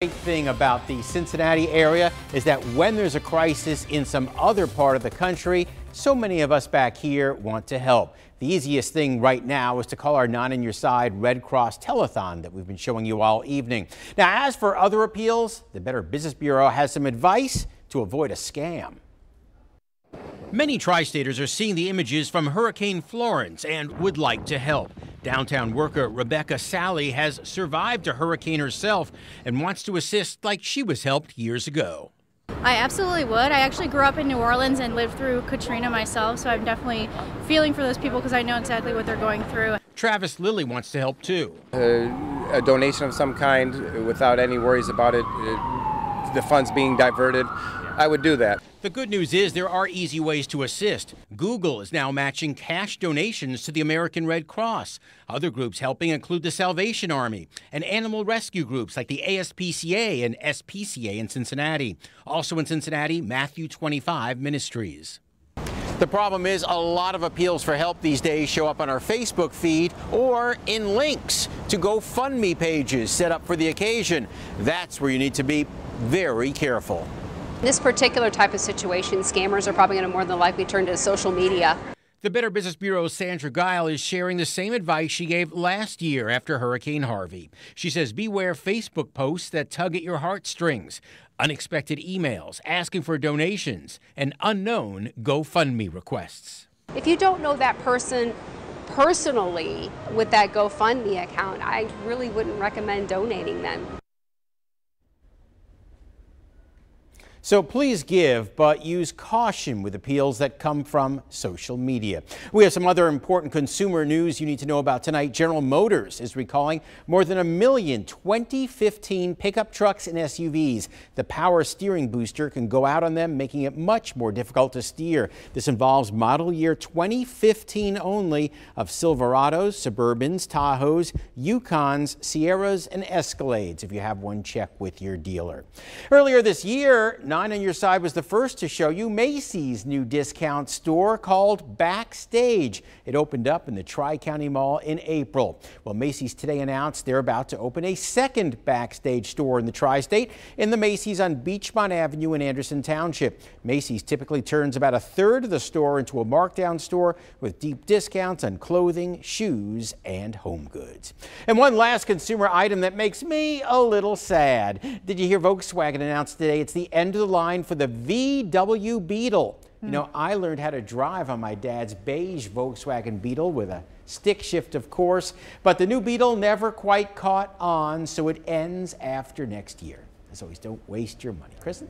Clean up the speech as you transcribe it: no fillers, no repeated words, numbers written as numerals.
Great thing about the Cincinnati area is that when there's a crisis in some other part of the country, so many of us back here want to help. The easiest thing right now is to call our 9 on Your Side Red Cross telethon that we've been showing you all evening. Now, as for other appeals, the Better Business Bureau has some advice to avoid a scam. Many tri-staters are seeing the images from Hurricane Florence and would like to help. Downtown worker Rebecca Sally has survived a hurricane herself and wants to assist like she was helped years ago. I absolutely would. I actually grew up in New Orleans and lived through Katrina myself, so I'm definitely feeling for those people because I know exactly what they're going through. Travis Lilly wants to help too. A donation of some kind without any worries about it, the funds being diverted, I would do that. The good news is there are easy ways to assist. Google is now matching cash donations to the American Red Cross. Other groups helping include the Salvation Army and animal rescue groups like the ASPCA and SPCA in Cincinnati. Also in Cincinnati, Matthew 25 Ministries. The problem is a lot of appeals for help these days show up on our Facebook feed or in links to GoFundMe pages set up for the occasion. That's where you need to be very careful. In this particular type of situation, scammers are probably going to more than likely turn to social media. The Better Business Bureau's Sandra Guile is sharing the same advice she gave last year after Hurricane Harvey. She says beware Facebook posts that tug at your heartstrings, unexpected emails asking for donations, and unknown GoFundMe requests. If you don't know that person personally with that GoFundMe account, I really wouldn't recommend donating them. So please give, but use caution with appeals that come from social media. We have some other important consumer news you need to know about tonight. General Motors is recalling more than 1 million 2015 pickup trucks and SUVs. The power steering booster can go out on them, making it much more difficult to steer. This involves model year 2015 only of Silverados, Suburbans, Tahoes, Yukons, Sierras, and Escalades. If you have one, check with your dealer. Earlier this year, 9 on Your Side was the first to show you Macy's new discount store called Backstage. It opened up in the Tri-County Mall in April. Well, Macy's today announced they're about to open a second Backstage store in the Tri-State in the Macy's on Beachmont Avenue in Anderson Township. Macy's typically turns about 1/3 of the store into a markdown store with deep discounts on clothing, shoes, and home goods. And one last consumer item that makes me a little sad. Did you hear Volkswagen announced today it's the end of the line for the VW Beetle? You know, I learned how to drive on my dad's beige Volkswagen Beetle with a stick shift, of course, but the new Beetle never quite caught on, so it ends after next year. As always, don't waste your money. Kristen?